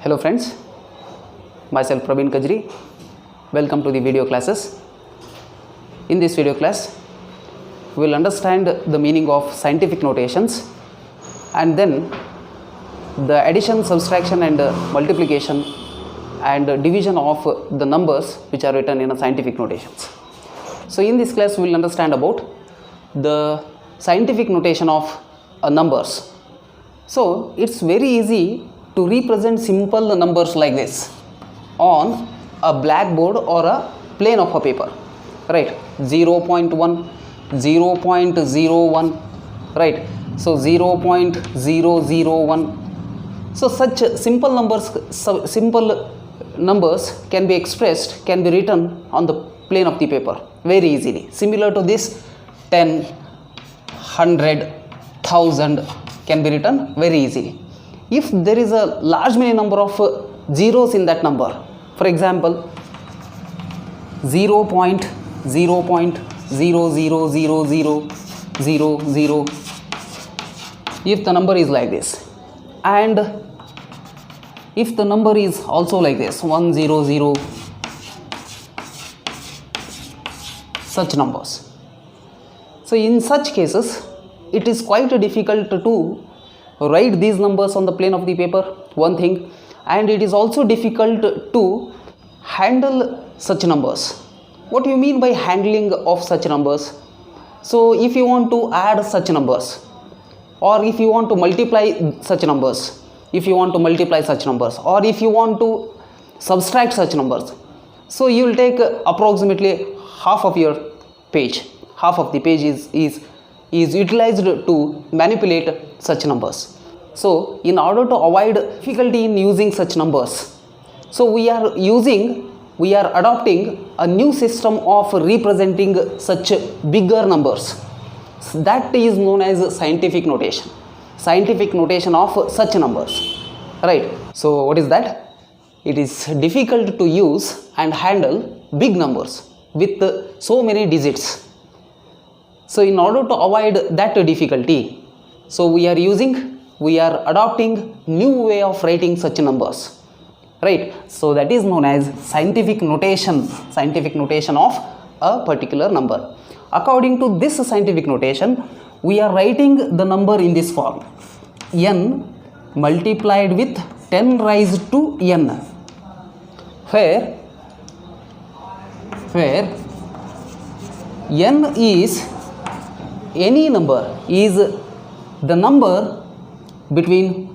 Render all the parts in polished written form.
Hello friends, myself Praveen Kajri. Welcome to the video classes. In this video class, we will understand the meaning of scientific notations and then the addition, subtraction and multiplication and division of the numbers which are written in a scientific notations. So in this class, we will understand about the scientific notation of numbers. So it's very easy to represent simple numbers like this on a blackboard or a plane of a paper, right? 0.1, 0.01, right? So 0.001. So such simple numbers can be expressed, can be written on the plane of the paper very easily. Similar to this, 10, 100, 1000 can be written very easily. If there is a large many number of zeros in that number, for example 0.0.000000, if the number is like this, and if the number is also like this 100, such numbers. So in such cases, it is quite difficult to write these numbers on the plane of the paper, one thing, and it is also difficult to handle such numbers. What do you mean by handling of such numbers? So if you want to add such numbers, or if you want to multiply such numbers, or if you want to subtract such numbers, so you will take approximately half of your page. Half of the page is utilized to manipulate such numbers. So in order to avoid difficulty in using such numbers, so we are adopting a new system of representing such bigger numbers. That is known as scientific notation of such numbers, right? So what is that? It is difficult to use and handle big numbers with so many digits. So in order to avoid that difficulty, so we are adopting new way of writing such numbers, right? So that is known as scientific notation of a particular number. According to this scientific notation, we are writing the number in this form: n multiplied with 10 raised to n, where n is any number, is the number between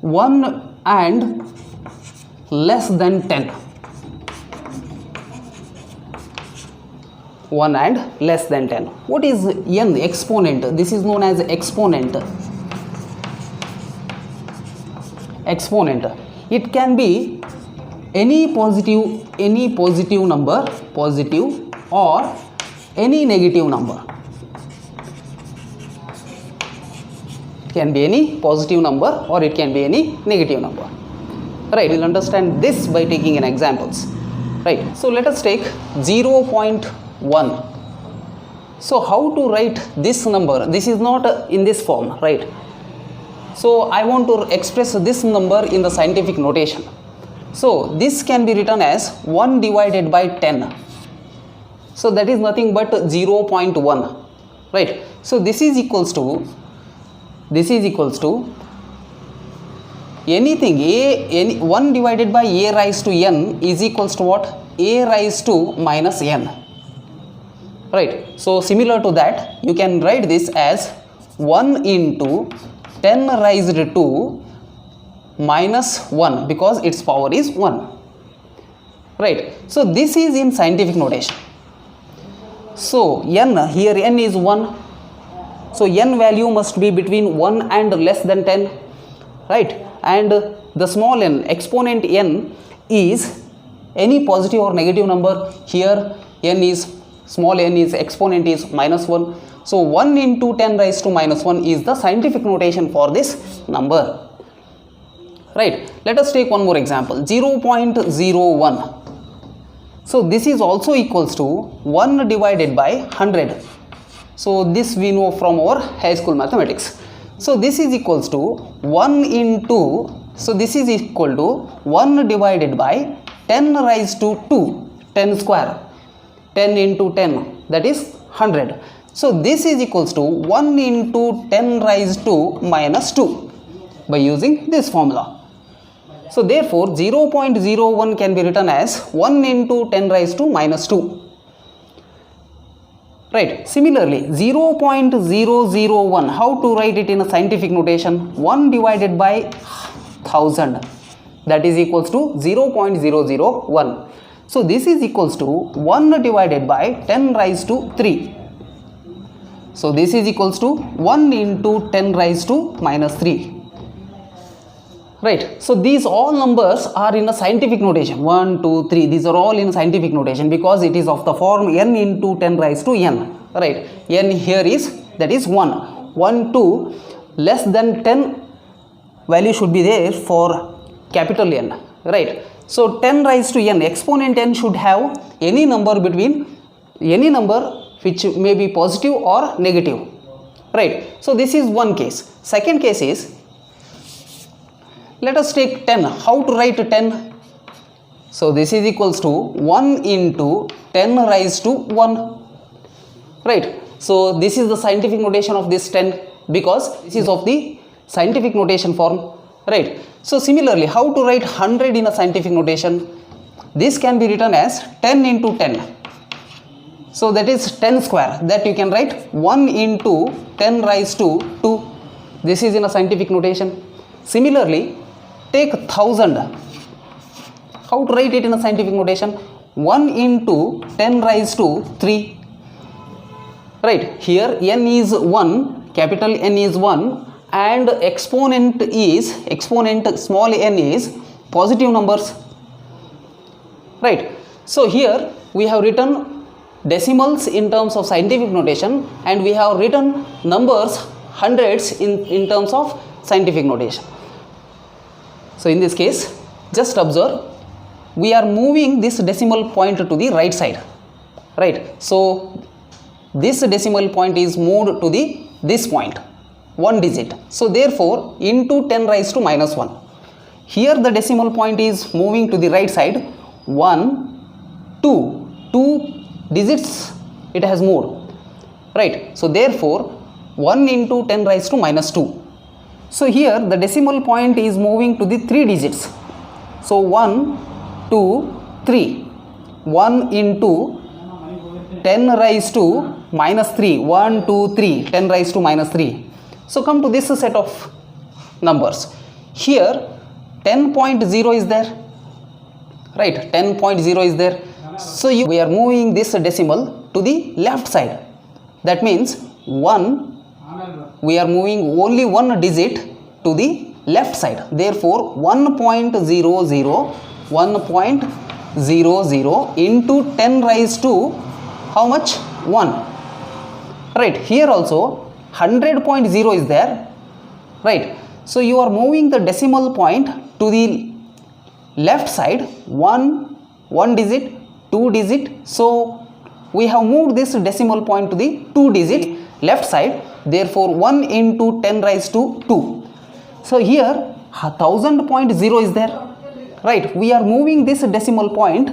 1 and less than 10. 1 and less than 10. What is n? Exponent. This is known as exponent. It can be any positive number, positive, or any negative number. Can be any positive number or it can be any negative number, right? We'll understand this by taking an examples, right? So let us take 0.1. So how to write this number? This is not in this form, right? So I want to express this number in the scientific notation. So this can be written as 1 divided by 10. So that is nothing but 0.1, right? So this is equals to anything, 1 divided by a raised to n is equals to what? A raised to minus n, right? So similar to that, you can write this as 1 into 10 raised to minus 1 because its power is 1, right? So this is in scientific notation. So n, here n is 1. So n value must be between 1 and less than 10, right? And the small n, exponent n, is any positive or negative number. Here small n is exponent is minus 1. So 1 into 10 raised to minus 1 is the scientific notation for this number, right? Let us take one more example, 0.01. So this is also equals to 1 divided by 100. So this we know from our high school mathematics. So this is equals to 1 into, so this is equal to 1 divided by 10 raised to 2, 10 square, 10 into 10, that is 100. So this is equals to 1 into 10 raised to minus 2 by using this formula. So therefore 0.01 can be written as 1 into 10 raised to minus 2. Right. Similarly, 0.001, how to write it in a scientific notation? 1 divided by 1000, that is equals to 0.001. So this is equals to 1 divided by 10 raised to 3. So this is equals to 1 into 10 raised to minus 3. Right. So these all numbers are in a scientific notation. 1, 2, 3. These are all in scientific notation because it is of the form n into 10 raised to n. Right. N here is, that is 1. 1, 2, less than 10 value should be there for capital N. Right. So 10 raised to n, exponent n should have any number between, any number which may be positive or negative. Right. So this is one case. Second case is, let us take 10. How to write 10? So this is equals to 1 into 10 raised to 1. Right. So this is the scientific notation of this 10 because this is of the scientific notation form. Right. So similarly, how to write 100 in a scientific notation? This can be written as 10 into 10. So that is 10 square. That you can write 1 into 10 raised to 2. This is in a scientific notation. Similarly, take 1000. How to write it in a scientific notation? 1 into 10 raised to 3. Right. Here n is 1, capital N is 1, and exponent small n is positive numbers. Right. So here we have written decimals in terms of scientific notation and we have written numbers, hundreds in terms of scientific notation. So in this case, just observe, we are moving this decimal point to the right side. Right. So this decimal point is moved to this point, one digit. So therefore into 10 raised to minus 1. Here the decimal point is moving to the right side, 1, 2 digits it has moved. Right. So therefore 1 into 10 raised to minus 2. So here the decimal point is moving to the 3 digits. So 1, 2, 3. 1 into 10 raised to minus 3. 1, 2, 3. 10 raised to minus 3. So come to this set of numbers. Here 10.0 is there. Right. 10.0 is there. So we are moving this decimal to the left side. That means 1. We are moving only one digit to the left side. Therefore 1.00 into 10 raised to how much? 1. Right. Here also 100.0 is there. Right. So you are moving the decimal point to the left side, one digit, 2 digit. So we have moved this decimal point to the 2 digit left side. Therefore 1 into 10 raised to 2. So here 1000.0 is there. Right. We are moving this decimal point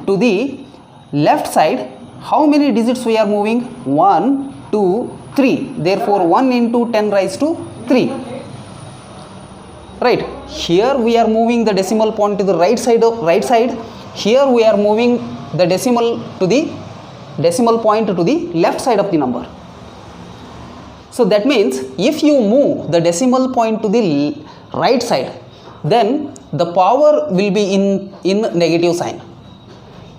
to the left side. How many digits we are moving? 1, 2, 3. Therefore 1 into 10 raised to 3. Right. Here we are moving the decimal point to the right side. Here we are moving the decimal point to the left side of the number. So that means if you move the decimal point to the right side, then the power will be in negative sign.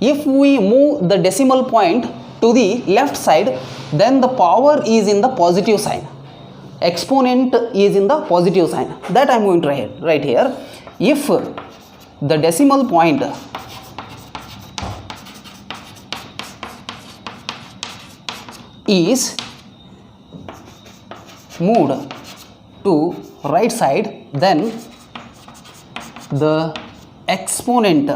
If we move the decimal point to the left side, then the power is in the positive sign. Exponent is in the positive sign. That I am going to write here. If the decimal point is moved to right side, then the exponent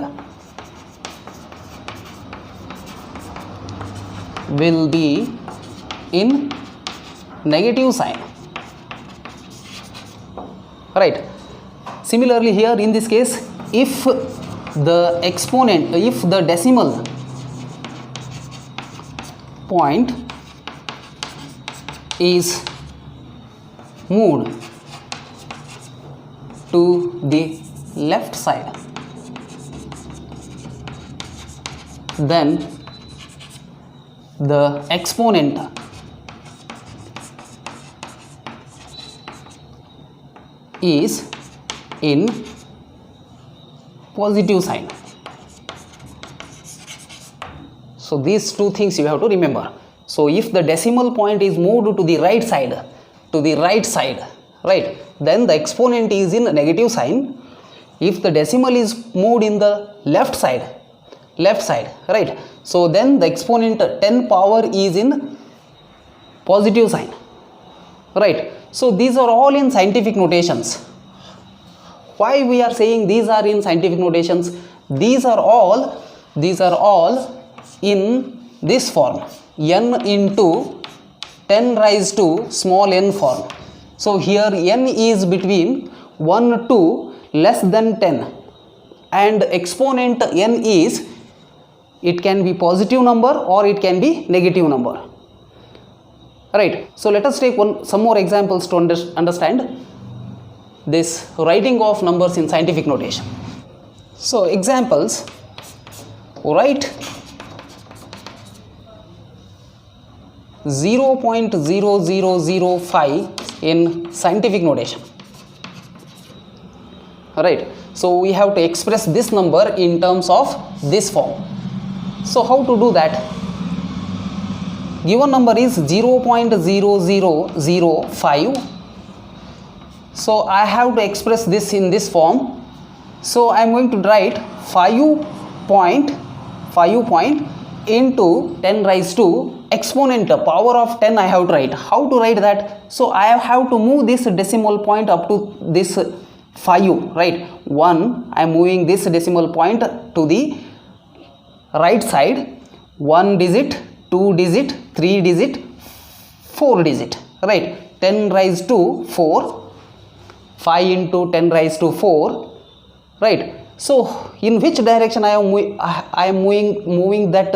will be in negative sign, right? Similarly here in this case, if the exponent, if the decimal point is moved to the left side, then the exponent is in positive sign. So these two things you have to remember. So if the decimal point is moved to the right side, right, then the exponent is in negative sign. If the decimal is moved in the left side, right, so then the exponent 10 power is in positive sign, right? So these are all in scientific notations. Why we are saying these are in scientific notations? These are all in this form, n into 10 raised to small n form. So here n is between 1 to less than 10 and exponent n is, it can be positive number or it can be negative number, right? So let us take some more examples to understand this writing of numbers in scientific notation. So examples, write 0.0005 in scientific notation, right? So we have to express this number in terms of this form. So how to do that? Given number is 0.0005. So I have to express this in this form. So I am going to write 5 point into 10 raised to exponent power of 10 I have to write. How to write that? So I have to move this decimal point up to this 5, right? 1, I am moving this decimal point to the right side, 1 digit, 2 digit, 3 digit, 4 digit, right? 10 raised to 4, 5 into 10 raised to 4, right? So in which direction I am moving that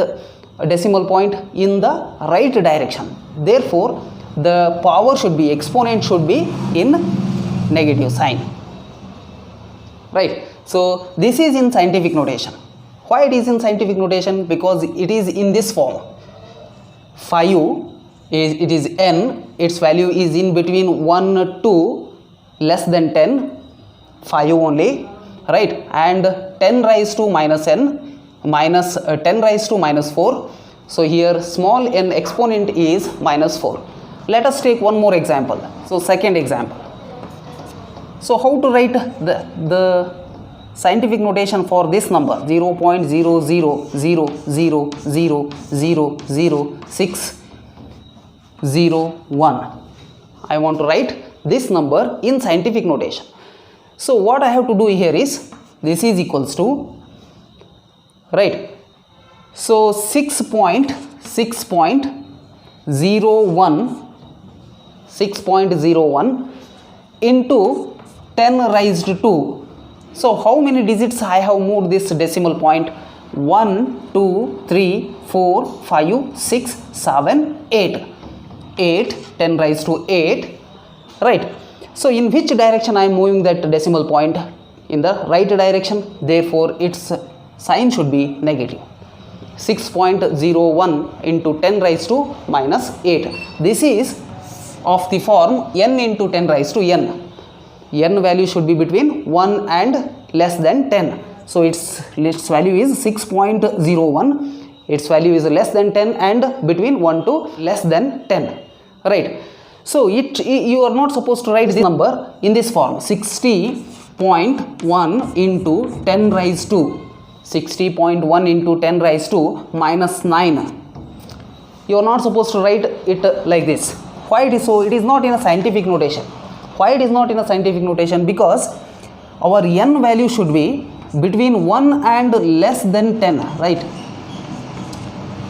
decimal point? In the right direction. Therefore the power should be, exponent should be in negative sign, right? So this is in scientific notation. Why it is in scientific notation? Because it is in this form. 5 is, it is n, its value is in between 1 to less than 10, 5 only, right? And 10 raised to minus n, minus 10 raised to minus 4. So here small n exponent is minus 4. Let us take one more example. So second example. So how to write the scientific notation for this number 0.0000000601? I want to write this number in scientific notation. So what I have to do here is, this is equals to, right, so 6.01 into 10 raised to, so how many digits I have moved this decimal point? 1, 2, 3, 4, 5, 6, 7, 8. 8, 10 raised to 8, right? So in which direction I am moving that decimal point? In the right direction. Therefore its sign should be negative. 6.01 into 10 raised to minus 8. This is of the form n into 10 raised to n. N value should be between 1 and less than 10. So its value is 6.01. Its value is less than 10 and between 1 to less than 10, right? So you are not supposed to write this number in this form, 60.1 into 10 raised to 60.1 into 10 raised to minus 9. You are not supposed to write it like this. Why it is so? It is not in a scientific notation. Why it is not in a scientific notation? Because our n value should be between 1 and less than 10, right?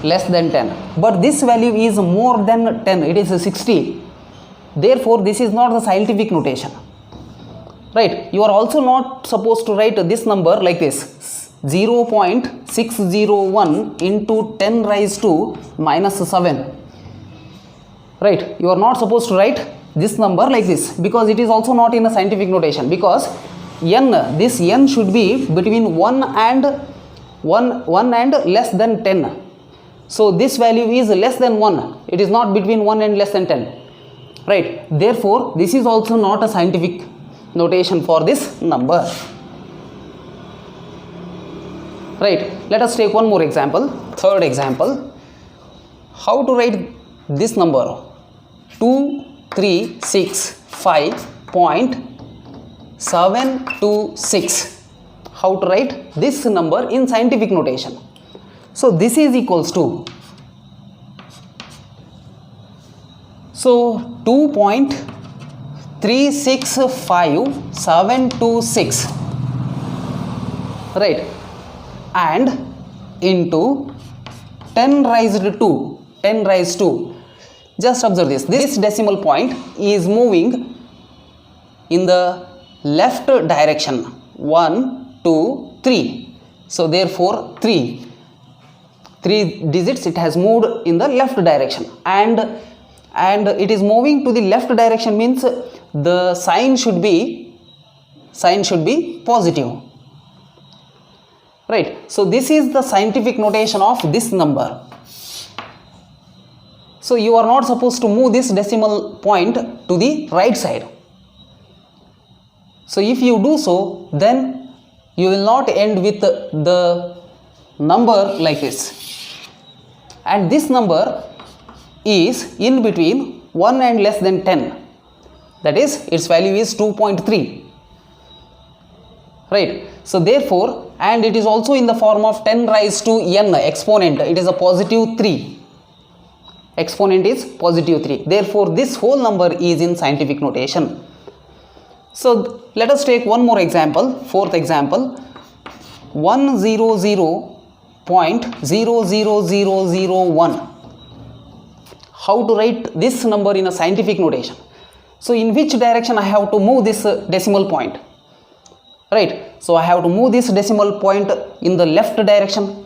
less than 10, but this value is more than 10, it is 60. Therefore this is not the scientific notation, right? You are also not supposed to write this number like this, 0.601 into 10 raised to minus 7, right? You are not supposed to write this number like this, because it is also not in a scientific notation, because this n should be between 1 and less than 10. So this value is less than 1, it is not between 1 and less than 10, right? Therefore this is also not a scientific notation for this number, right? Let us take one more example, third example. How to write this number 2365.726? How to write this number in scientific notation? So this is equals to, so 2.365726, right, and into 10 raised to, just observe this decimal point is moving in the left direction, 1 2 3, so therefore 3 digits it has moved in the left direction, and it is moving to the left direction means the sign should be positive, right? So this is the scientific notation of this number. So you are not supposed to move this decimal point to the right side. So if you do so, then you will not end with the number like this, and this number is in between 1 and less than 10, that is its value is 2.3, right? So therefore, and it is also in the form of 10 raised to n exponent, it is a positive 3, exponent is positive 3, therefore this whole number is in scientific notation. So let us take one more example, fourth example, 100.00001. How to write this number in a scientific notation? So in which direction I have to move this decimal point, right? So I have to move this decimal point in the left direction,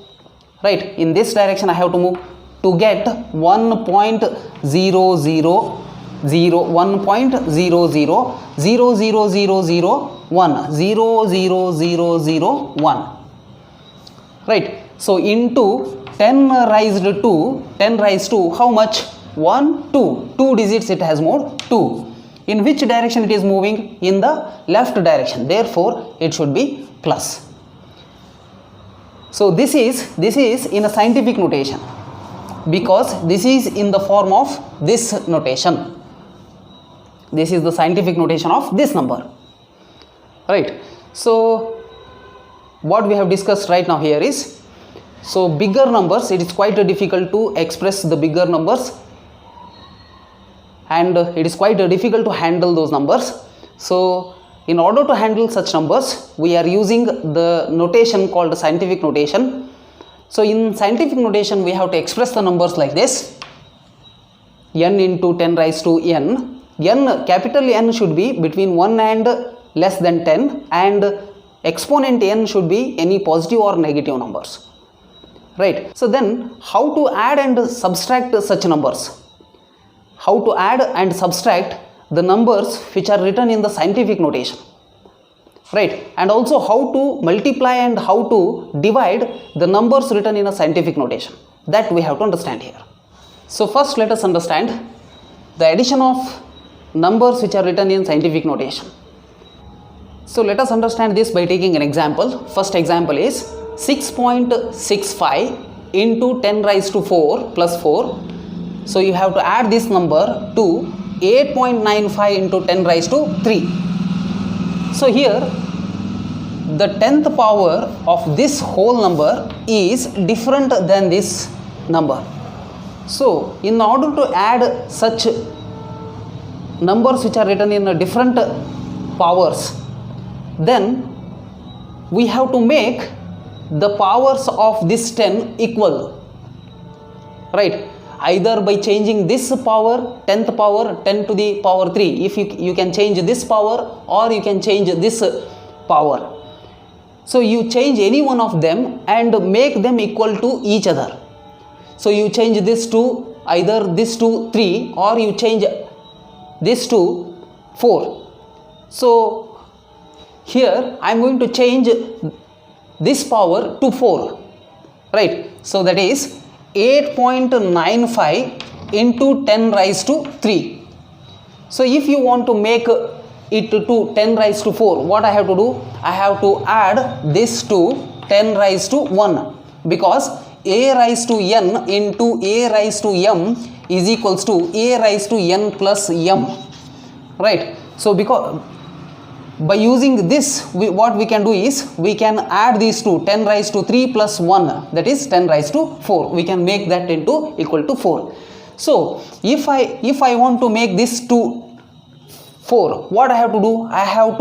right? In this direction I have to move to get 1.00001, 0.00001, right? So into 10 raised to how much? 1 2 digits it has moved, 2. In which direction it is moving? In the left direction, therefore it should be plus. So this is in a scientific notation, because this is in the form of this notation. This is the scientific notation of this number, right? So what we have discussed right now here is, so bigger numbers, it is quite difficult to express the bigger numbers, and it is quite difficult to handle those numbers. So in order to handle such numbers, we are using the notation called scientific notation. So in scientific notation we have to express the numbers like this, n into 10 raised to n. Capital N should be between 1 and less than 10, and exponent n should be any positive or negative numbers, right? So then how to add and subtract such numbers? How to add and subtract the numbers which are written in the scientific notation, right? And also how to multiply and how to divide the numbers written in a scientific notation, that we have to understand here. So first let us understand the addition of numbers which are written in scientific notation. So let us understand this by taking an example. First example is 6.65 into 10 raised to 4 plus 4. So you have to add this number to 8.95 into 10 raised to 3. So here the 10th power of this whole number is different than this number. So in order to add such numbers which are written in different powers, then we have to make the powers of this 10 equal, right? Either by changing this power, 10th power, 10 to the power 3, if you can change this power, or you can change this power. So you change any one of them and make them equal to each other. So you change this to either this to 3, or you change this to 4. So here I am going to change this power to 4, right? So that is 8.95 into 10 raised to 3. So if you want to make it to 10 raised to 4, what I have to do? I have to add this to 10 raised to 1, because a raised to n into a raised to m is equals to a raised to n plus m, right? So because by using this, what we can do is we can add these two, 10 raised to 3 plus 1, that is 10 raised to 4. We can make that into equal to 4. So if I want to make this to 4, what I have to do? I have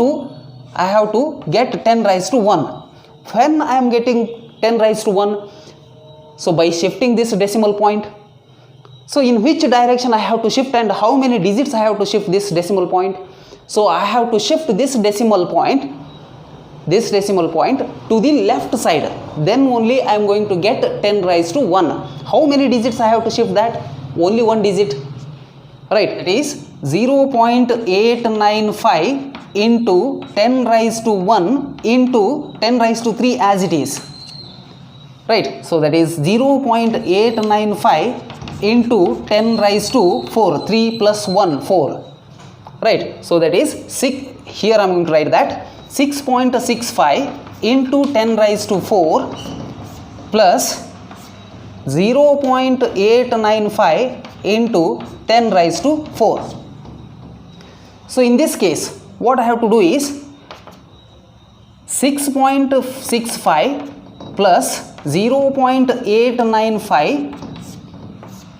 to get 10 raised to 1. When I am getting 10 raised to 1, so by shifting this decimal point, so in which direction I have to shift and how many digits I have to shift this decimal point? So I have to shift this decimal point to the left side, then only I am going to get 10 raised to 1. How many digits I have to shift that? Only one digit, right? It is 0.895 into 10 raised to 1 into 10 raised to 3 as it is, right? So that is 0.895 into 10 raised to 4, 3 plus 1, 4. Right, so that is 6. Here I am going to write that 6.65 into 10 raised to 4 plus 0.895 into 10 raised to 4. So in this case, what I have to do is 6.65 plus 0.895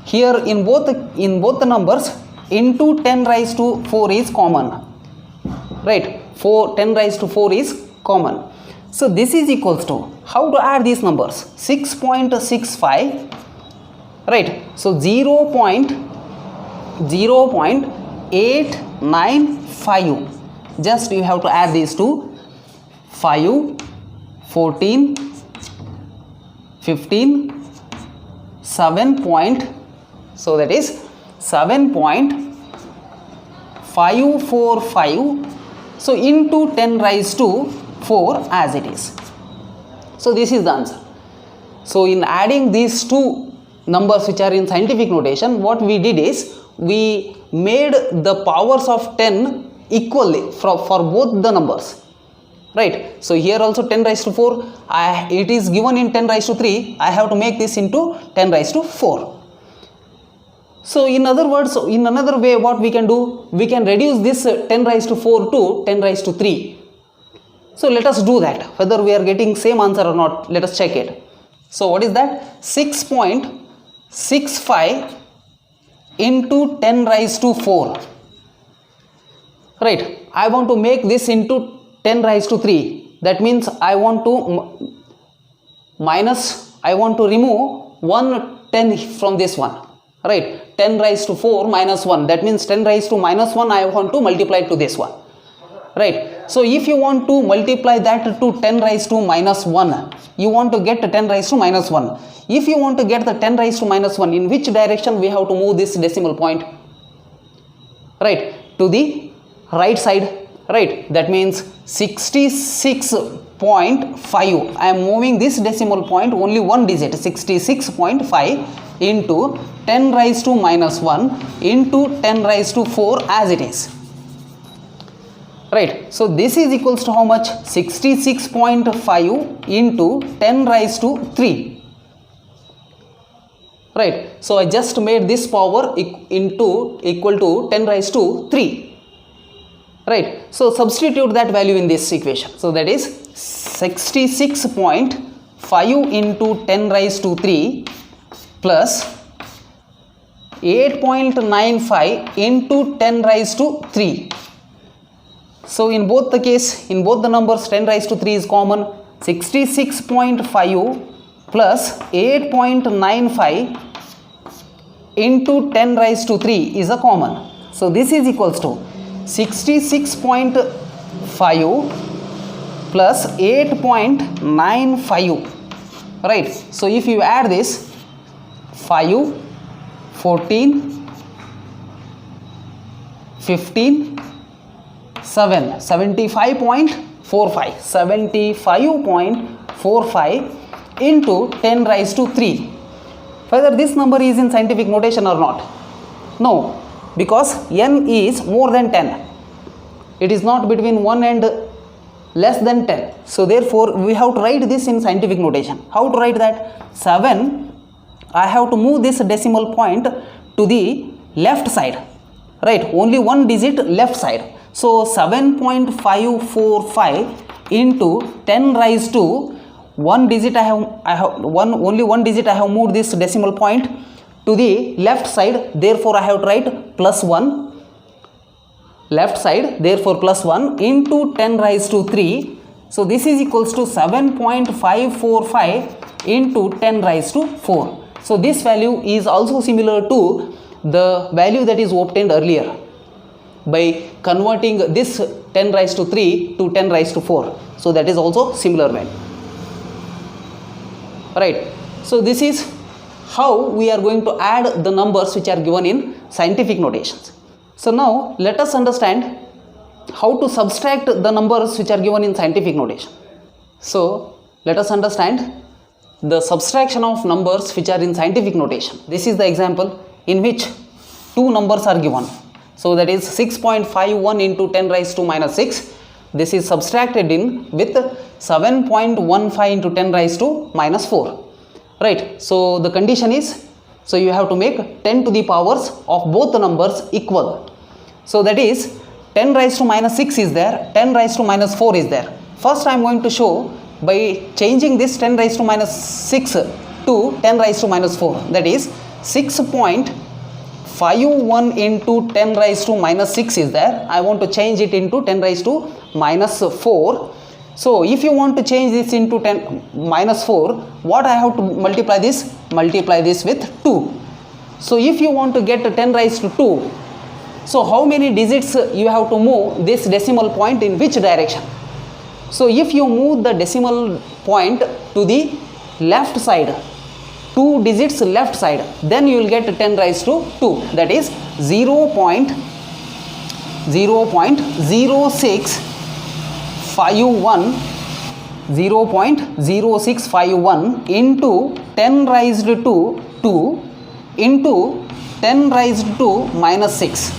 here in both the numbers into 10 raised to 4 is common, right? 10 raised to 4 is common. So this is equals to, how to add these numbers? 6.65, right? So 0.895, just you have to add these two, 5, 14, 15, 7. So that is 7.545, so into 10 raised to 4 as it is. So this is the answer. So in adding these two numbers which are in scientific notation, what we did is we made the powers of 10 equally for both the numbers, right? So here also 10 raised to 4, it is given in 10 raised to 3, I have to make this into 10 raised to 4. So in other words, in another way, what we can do, we can reduce this 10 raised to 4 to 10 raised to 3. So let us do that, whether we are getting same answer or not, let us check it. So what is that? 6.65 into 10 raised to 4, right? I want to make this into 10 raised to 3, that means I want to remove 1 10 from this one, right? 10 raised to 4 minus 1, that means 10 raised to minus 1 I want to multiply to this one, right? So if you want to multiply that to 10 raised to minus 1, you want to get 10 raised to minus 1. If you want to get the 10 raised to minus 1, in which direction we have to move this decimal point? Right, to the right side, right? That means 66.5. I am moving this decimal point only one digit, 66.5 into 10 raised to minus 1 into 10 raised to 4 as it is, right? So this is equals to how much? 66.5 into 10 raised to 3, right? So I just made this power equal to 10 raised to 3, right? So substitute that value in this equation. So that is 66.5 into 10 raised to 3 plus 8.95 into 10 raised to 3. So in both the case, in both the numbers, 10 raised to 3 is common. 66.5 plus 8.95 into 10 raised to 3 is a common. So this is equals to 66.5 plus 8.95, right? So if you add this 5, 14, 15, 7, 75.45 into 10 raised to 3. Whether this number is in scientific notation or not? No, because n is more than 10. It is not between 1 and less than 10. So therefore we have to write this in scientific notation. How to write that? 7, I have to move this decimal point to the left side, right? Only one digit left side. So 7.545 into 10 raised to one digit only one digit I have moved this decimal point to the left side, therefore I have to write plus 1, left side, therefore plus 1 into 10 raised to 3. So this is equals to 7.545 into 10 raised to 4. So this value is also similar to the value that is obtained earlier by converting this 10 raised to 3 to 10 raised to 4. So that is also similar value, right? So this is how we are going to add the numbers which are given in scientific notations. So now let us understand how to subtract the numbers which are given in scientific notation. So let us understand the subtraction of numbers which are in scientific notation. This is the example in which two numbers are given. So that is 6.51 into 10 raised to minus 6. This is subtracted in with 7.15 into 10 raised to minus 4. Right. So the condition is, so you have to make 10 to the powers of both the numbers equal. So that is 10 raised to minus 6 is there, 10 raised to minus 4 is there. First I am going to show by changing this 10 raised to minus 6 to 10 raised to minus 4. That is 6.51 into 10 raised to minus 6 is there. I want to change it into 10 raised to minus 4. So if you want to change this into 10 minus 4, what I have to multiply this? Multiply this with 2. So if you want to get 10 raised to 2, so how many digits you have to move this decimal point in which direction? So if you move the decimal point to the left side, 2 digits left side, then you will get 10 raised to 2. That is 0.0651 into 10 raised to 2 into 10 raised to minus 6.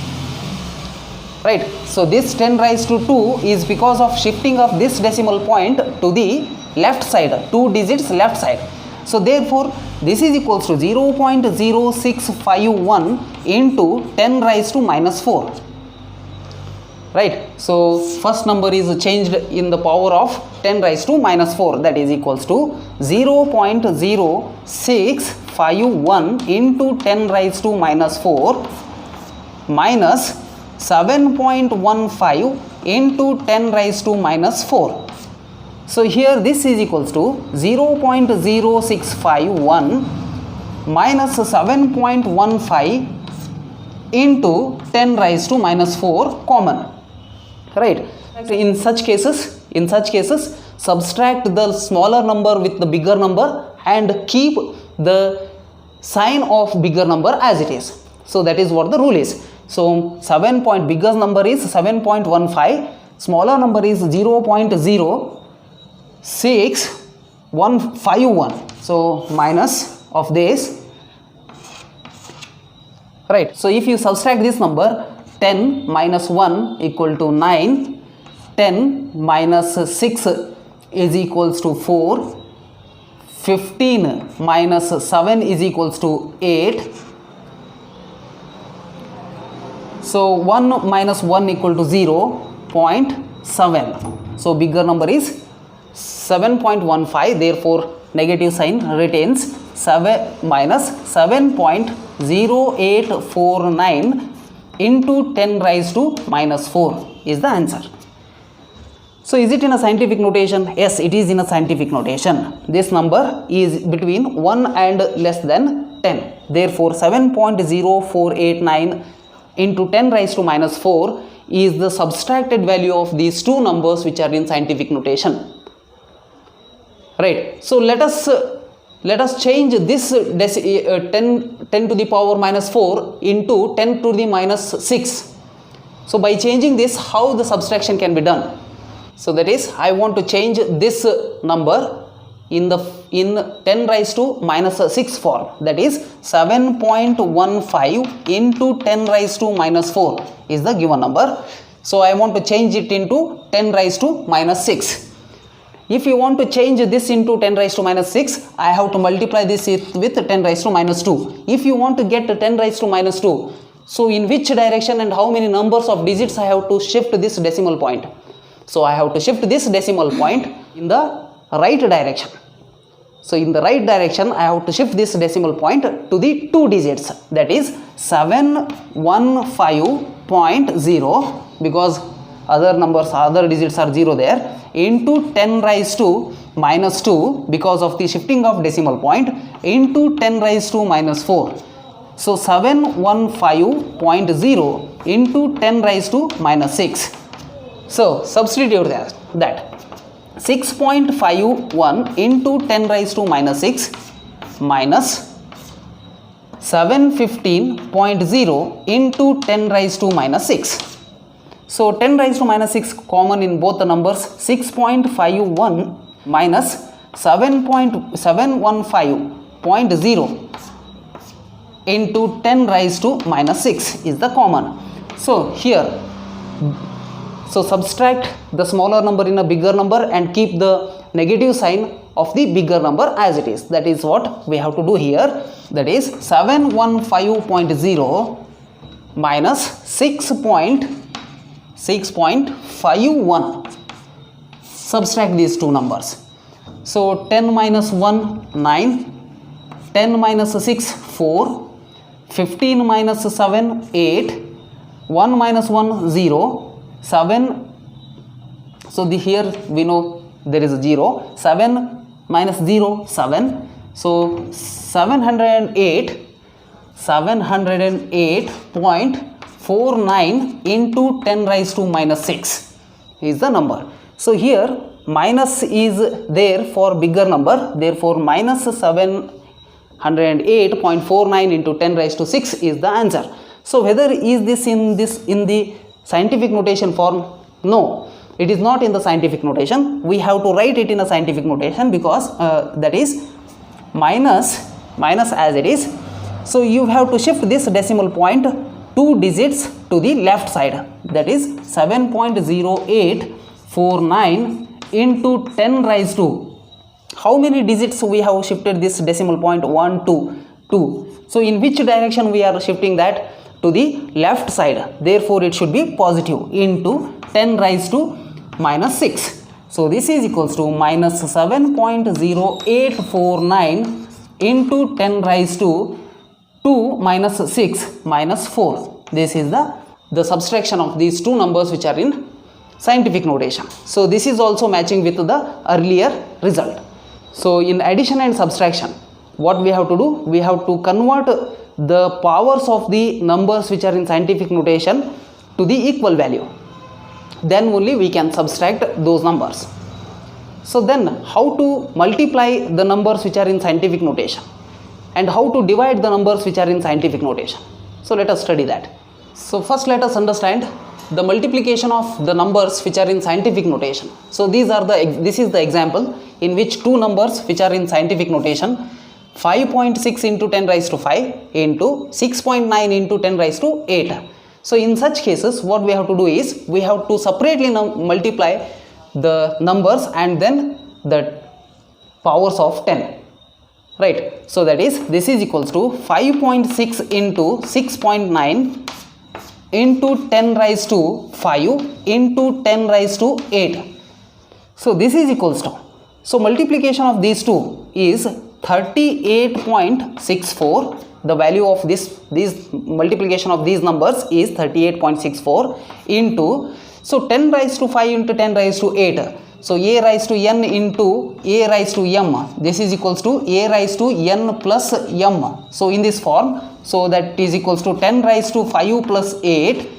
Right. So this 10 raised to 2 is because of shifting of this decimal point to the left side, 2 digits left side. So therefore this is equals to 0.0651 into 10 raised to minus 4. Right. So first number is changed in the power of 10 raised to minus 4, that is equals to 0.0651 into 10 raised to minus 4 minus 7.15 into 10 raised to minus 4. So here this is equals to 0.0651 minus 7.15 into 10 raised to minus 4 common. Right. In such cases, subtract the smaller number with the bigger number and keep the sign of bigger number as it is. So that is what the rule is. So bigger number is 7.15, smaller number is 0.06151. So minus of this. Right. So if you subtract this number, 10 minus 1 equal to 9, 10 minus 6 is equals to 4, 15 minus 7 is equals to 8. So 1 minus 1 equal to 0.7. So bigger number is 7.15, therefore negative sign retains. 7 minus 7.0849 into 10 raised to minus 4 is the answer. So is it in a scientific notation? Yes, it is in a scientific notation. This number is between 1 and less than 10. 10. Therefore 7.0489 into 10 raised to minus 4 is the subtracted value of these two numbers which are in scientific notation. Right. So let us change this 10 to the power minus 4 into 10 to the minus 6. So by changing this, how the subtraction can be done? So that is, I want to change this number in 10 raised to minus 6 form, that is 7.15 into 10 raised to minus 4 is the given number. So I want to change it into 10 raised to minus 6. If you want to change this into 10 raised to minus 6, I have to multiply this with 10 raised to minus 2. If you want to get 10 raised to minus 2, so in which direction and how many numbers of digits I have to shift this decimal point? So I have to shift this decimal point in the right direction. So in the right direction, I have to shift this decimal point to the 2 digits, that is 715.0, because other digits are 0 there, into 10 raised to minus 2 because of the shifting of decimal point, into 10 raised to minus 4. So 715.0 into 10 raised to minus 6. So substitute that 6.51 into 10 raised to minus 6 minus 715.0 into 10 raised to minus 6. So 10 raised to minus 6 common in both the numbers. 6.51 minus 715.0 into 10 raised to minus 6 is the common. So here, so subtract the smaller number in a bigger number and keep the negative sign of the bigger number as it is. That is what we have to do here. That is 715.0 minus 6.51. Subtract these two numbers. So 10 minus 1, 9, 10 minus 6, 4, 15 minus 7, 8, 1 minus 1, 0, 7. So here we know there is a 0. 7 minus 0, 7. So 708.49 into 10 raised to minus 6 is the number. So here minus is there for bigger number, therefore minus 708.49 into 10 raised to 6 is the answer. So whether is this in the scientific notation form? No, it is not in the scientific notation. We have to write it in a scientific notation because that is minus as it is. So you have to shift this decimal point 2 digits to the left side, that is 7.0849 into 10 raised to, how many digits we have shifted this decimal point? 1, 2, 2. So in which direction we are shifting that? To the left side, therefore it should be positive, into 10 raised to minus 6. So this is equals to minus 7.0849 into 10 raised to 2 minus 6 minus 4. This is the subtraction of these two numbers which are in scientific notation. So this is also matching with the earlier result. So in addition and subtraction, what we have to do? We have to convert the powers of the numbers which are in scientific notation to the equal value. Then only we can subtract those numbers. So then how to multiply the numbers which are in scientific notation and how to divide the numbers which are in scientific notation? So let us study that. So first let us understand the multiplication of the numbers which are in scientific notation. So this is the example in which two numbers which are in scientific notation, 5.6 into 10 raised to 5 into 6.9 into 10 raised to 8. So in such cases, what we have to do is we have to separately multiply the numbers and then the powers of 10. Right. So that is, this is equals to 5.6 into 6.9 into 10 raised to 5 into 10 raised to 8. So this is equals to, so multiplication of these two is 38.64. The value of this multiplication of these numbers is 38.64 into, so 10 raised to 5 into 10 raised to 8. So a raised to n into a raised to m, this is equals to a raised to n plus m. So in this form, so that is equals to 10 raised to 5 plus 8,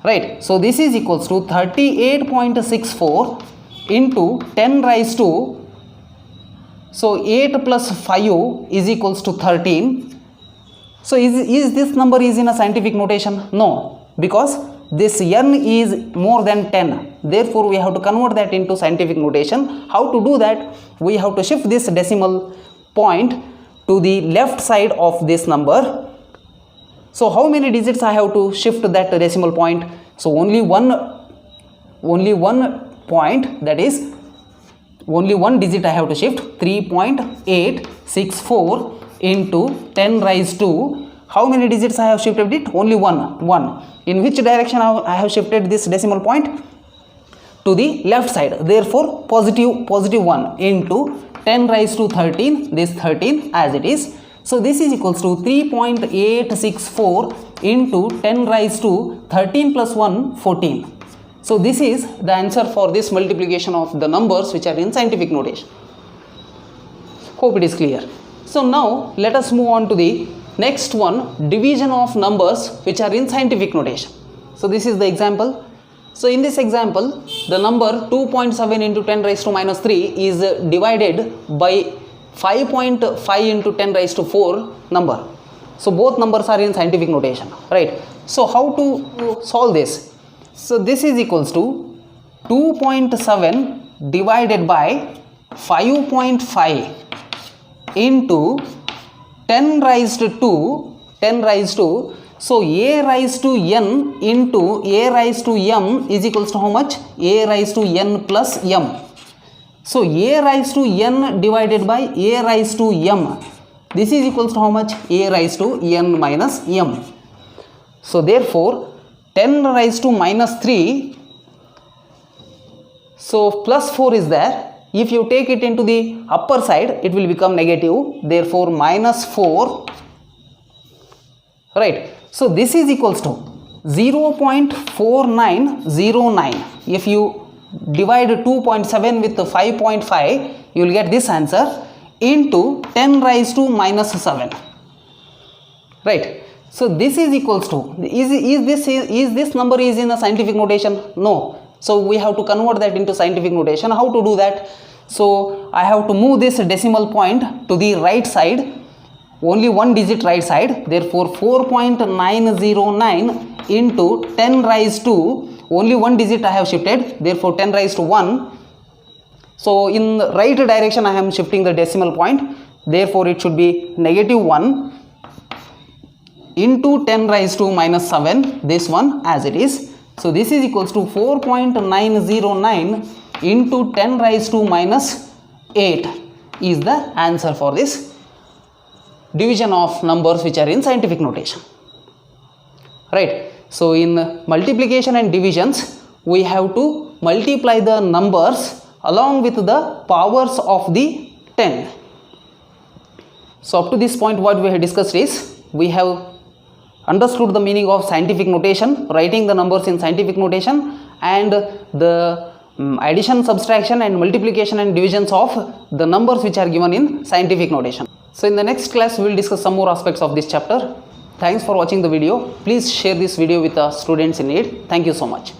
right? So this is equals to 38.64 into 10 raised to, so 8 plus 5 is equals to 13. So is this number is in a scientific notation? No, because this n is more than 10. Therefore, we have to convert that into scientific notation. How to do that? We have to shift this decimal point to the left side of this number. So how many digits I have to shift that decimal point? So only one point, that is only one digit I have to shift. 3.864 into 10 raised to, how many digits I have shifted it? Only one. In which direction I have shifted this decimal point? To the left side. Therefore positive 1 into 10 raised to 13, this 13 as it is. So this is equals to 3.864 into 10 raised to 13 plus 1, 14. So this is the answer for this multiplication of the numbers which are in scientific notation. Hope it is clear. So now let us move on to the next one, division of numbers which are in scientific notation. So this is the example. So in this example, the number 2.7 into 10 raised to minus 3 is divided by 5.5 into 10 raised to 4 number. So both numbers are in scientific notation, right? So how to solve this? So this is equals to 2.7 divided by 5.5 into 10 raised to, so a raised to n into a raised to m is equals to how much? A raised to n plus m. So a raised to n divided by a raised to m, this is equals to how much? A raised to n minus m. So therefore 10 raised to minus 3, so plus 4 is there. If you take it into the upper side, it will become negative. Therefore minus 4, right? So this is equals to 0.4909. If you divide 2.7 with 5.5, you will get this answer into 10 raised to minus 7, right? So this is equals to, is this number is in a scientific notation? No. So we have to convert that into scientific notation. How to do that? So I have to move this decimal point to the right side, only one digit right side. Therefore 4.909 into 10 raised to, only one digit I have shifted. Therefore 10 raised to 1. So in the right direction I am shifting the decimal point. Therefore it should be negative 1 into 10 raised to minus 7, this one as it is. So this is equals to 4.909 into 10 raised to minus 8 is the answer for this division of numbers which are in scientific notation, right? So in multiplication and divisions, we have to multiply the numbers along with the powers of the 10. So up to this point what we have discussed is, we have understood the meaning of scientific notation, writing the numbers in scientific notation, and the addition, subtraction and multiplication and divisions of the numbers which are given in scientific notation. So in the next class we will discuss some more aspects of this chapter. Thanks for watching the video. Please share this video with the students in need. Thank you so much.